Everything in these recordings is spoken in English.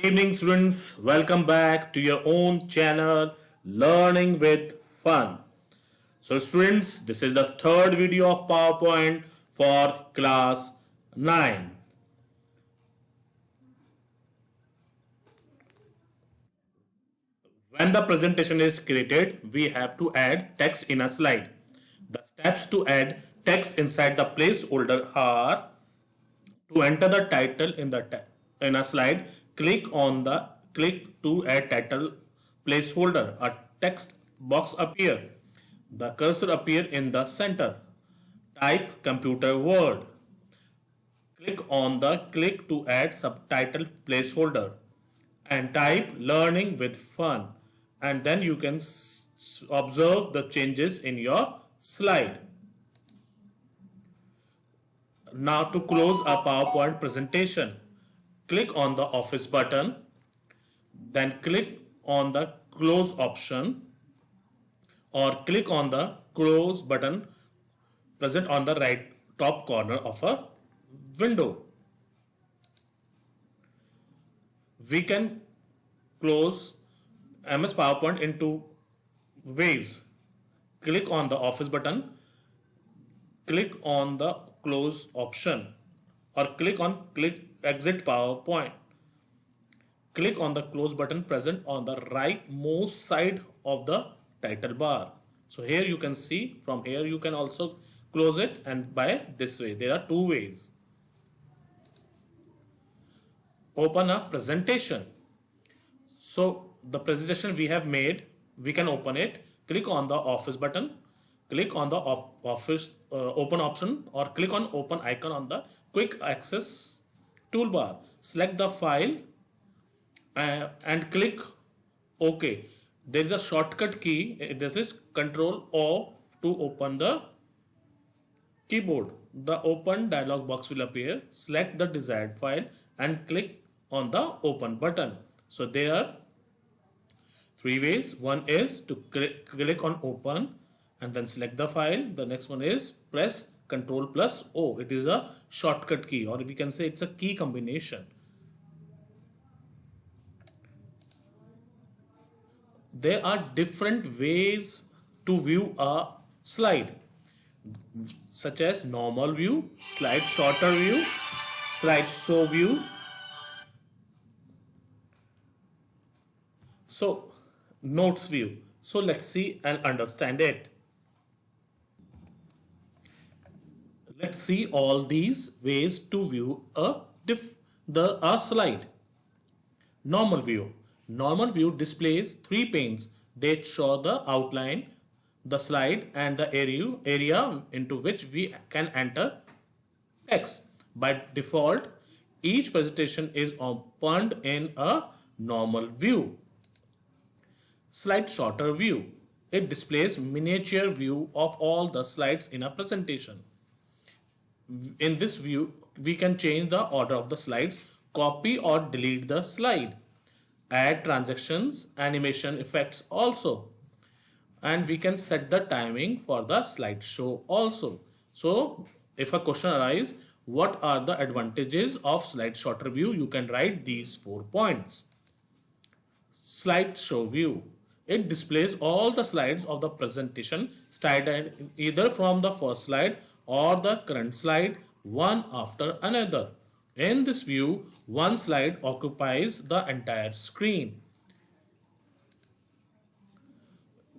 Evening students, welcome back to your own channel Learning with Fun. So students, this is the third video of PowerPoint for class 9. When the presentation is created, we have to add text in a slide. The steps to add text inside the placeholder are: to enter the title in a slide, click to add title placeholder. A text box appear. The cursor appear in the center. Type computer word. Click to add subtitle placeholder and type learning with fun, and then you can observe the changes in your slide. Now to close a PowerPoint presentation, click on the Office button, then click on the Close option or click on the Close button present on the right top corner of a window. We can close MS PowerPoint in two ways. Click on the Office button, click on the Close option, or click Exit PowerPoint. Click on the Close button present on the rightmost side of the title bar. So here you can see, from here you can also close it, and by this way. There are two ways. Open a presentation. So the presentation we have made, we can open it. Click on the Office button, click on the Office Open option, or click on Open icon on the Quick Access toolbar. Select the file and click OK. There is a shortcut key. This is Control O to open the keyboard. The Open dialog box will appear. Select the desired file and click on the Open button. So there are three ways. One is to click on Open and then select the file. The next one is press Ctrl plus O. It is a shortcut key, or we can say it's a key combination. There are different ways to view a slide, such as normal view, slide sorter view, slide show view. So notes view. So let's see and understand it. Let's see all these ways to view a slide. Normal view. Normal view displays three panes. They show the outline, the slide, and the area into which we can enter text. By default, each presentation is opened in a normal view. Slide sorter view. It displays miniature view of all the slides in a presentation. In this view, we can change the order of the slides, copy or delete the slide, add transactions, animation effects also, and we can set the timing for the slideshow also. So if a question arises, what are the advantages of slide sorter view? You can write these 4 points. Slideshow view. It displays all the slides of the presentation started either from the first slide or the current slide, one after another. In this view, one slide occupies the entire screen.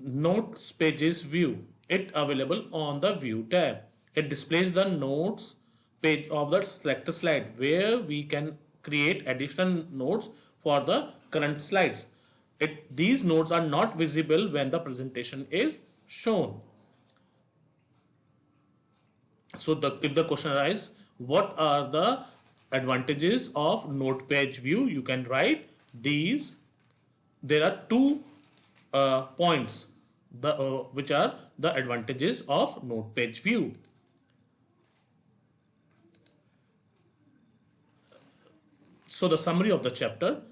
Notes pages view. It available on the view tab. It displays the notes page of the selected slide, where we can create additional notes for the current slides. These notes are not visible when the presentation is shown. So if the question arises, what are the advantages of note page view? You can write these. There are 2 points which are the advantages of note page view. So the summary of the chapter: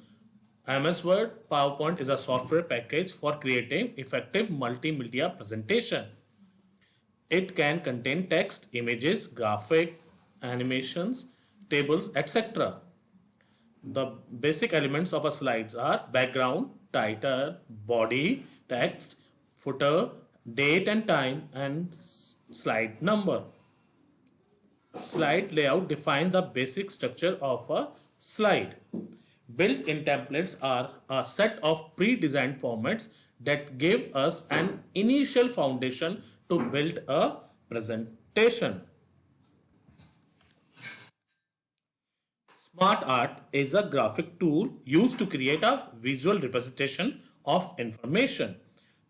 MS Word PowerPoint is a software package for creating effective multimedia presentation. It can contain text, images, graphic, animations, tables, etc. The basic elements of a slides are background, title, body, text, footer, date and time, and slide number. Slide layout defines the basic structure of a slide. Built-in templates are a set of pre-designed formats that give us an initial foundation to build a presentation. Smart art is a graphic tool used to create a visual representation of information.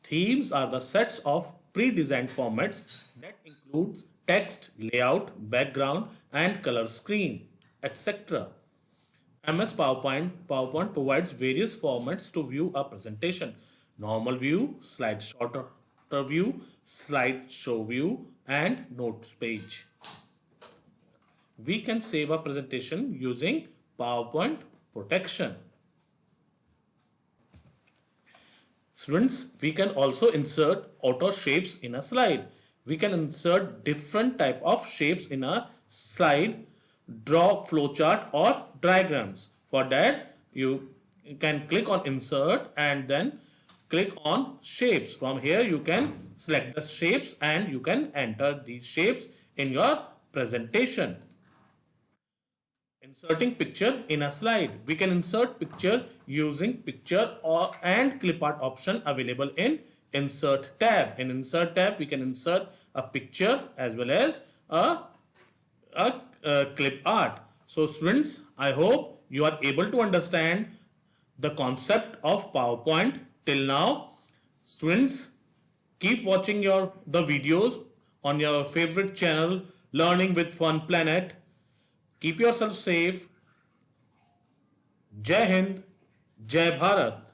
Themes are the sets of pre-designed formats that includes text, layout, background, and color screen, etc. MS PowerPoint provides various formats to view a presentation. Normal view, slide shorter view, slideshow view, and notes page. We can save a presentation using PowerPoint protection. Students, we can also insert auto shapes in a slide. We can insert different type of shapes in a slide, draw flowchart or diagrams. For that, you can click on insert and then click on shapes. From here, you can select the shapes and you can enter these shapes in your presentation. Inserting picture in a slide. We can insert picture using picture and clip art option available in insert tab. In insert tab, we can insert a picture as well as a clip art. So students, I hope you are able to understand the concept of PowerPoint till now. Students, keep watching the videos on your favorite channel, Learning with Fun Planet. Keep yourself safe. Jai Hind, Jai Bharat.